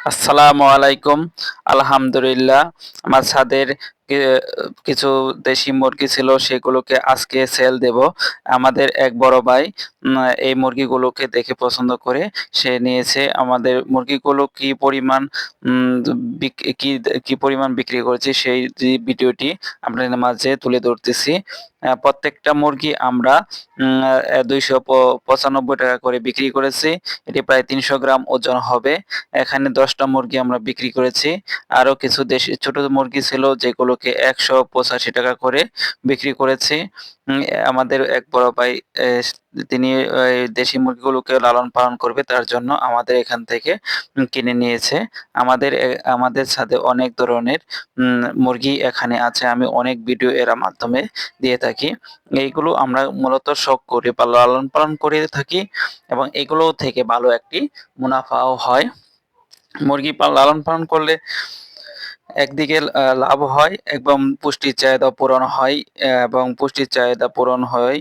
আসসালামু আলাইকুম। আলহামদুলিল্লাহ, আমার ছাদের কিছু দেশি মুরগি ছিল, সেগুলোকে আজকে সেল দেব। আমাদের এক বড় ভাই এই মুরগিগুলোকে দেখে পছন্দ করে সে নিয়েছে। আমাদের মুরগিগুলো কি পরিমাণ উম কি কি পরিমাণ বিক্রি করেছি সেই যে ভিডিওটি আপনাদের মাঝে তুলে ধরতেছি। প্রত্যেকটা মুরগি আমরা 295 টাকা করে বিক্রি করেছি। এটি প্রায় 300 গ্রাম ওজন হবে। এখানে 10টা মুরগি আমরা বিক্রি করেছি। আরো কিছু দেশি ছোট মুরগি ছিল, যেগুলোকে 185 টাকা করে বিক্রি করেছি। উম, আমাদের এক বড় ভাই তিনি এই দেশি মুরগিগুলোকে লালন পালন করবে, তার জন্য আমাদের এখান থেকে কিনে নিয়েছে। আমাদের ছাদে অনেক ধরনের মুরগি এখানে আছে। আমি অনেক ভিডিও এর মাধ্যমে দিয়ে থাকি। এইগুলো আমরা মূলত শখ করে লালন পালন করে থাকি, এবং এগুলো থেকে ভালো একটি মুনাফাও হয়। মুরগি লালন পালন করলে একদিকে লাভ হয় এবং পুষ্টির চাহিদা পূরণ হয়, এবং পুষ্টির চাহিদা পূরণ হয়।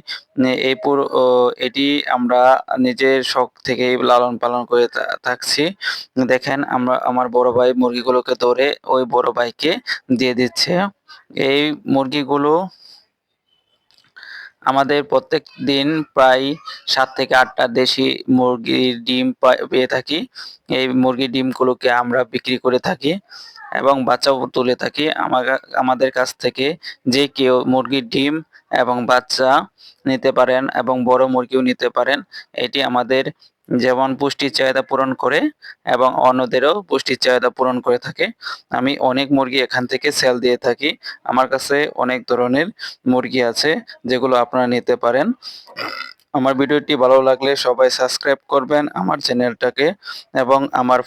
এটি আমরা নিজের শখ থেকেই লালন পালন করে থাকছি। দেখেন, আমার বড় ভাই মুরগিগুলোকে ধরে ওই বড় ভাইকে দিয়ে দিচ্ছে। এই মুরগিগুলো আমাদের প্রত্যেকদিন প্রায় ৭ থেকে ৮টা দেশি মুরগির ডিম পেয়ে থাকি। এই মুরগির ডিমগুলোকে আমরা বিক্রি করে থাকি এবং বাচ্চাও তুলে থাকি। আমাদের কাছ থেকে যে কেউ মুরগির ডিম এবং বাচ্চা নিতে পারেন, এবং বড় মুরগিও নিতে পারেন। এটি আমাদের যেমন পুষ্টির চাহিদা পূরণ করে, এবং অন্যদেরও পুষ্টির চাহিদা পূরণ করে থাকে। আমি অনেক মুরগি এখান থেকে সেল দিয়ে থাকি। আমার কাছে অনেক ধরনের মুরগি আছে, যেগুলো আপনারা নিতে পারেন। আমার ভিডিওটি ভালো লাগলে সবাই সাবস্ক্রাইব করবেন আমার চ্যানেলটাকে, এবং আমার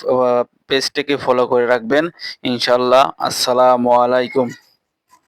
পেজটিকে ফলো করে রাখবেন। ইনশাল্লাহ। আসসালামু আলাইকুম।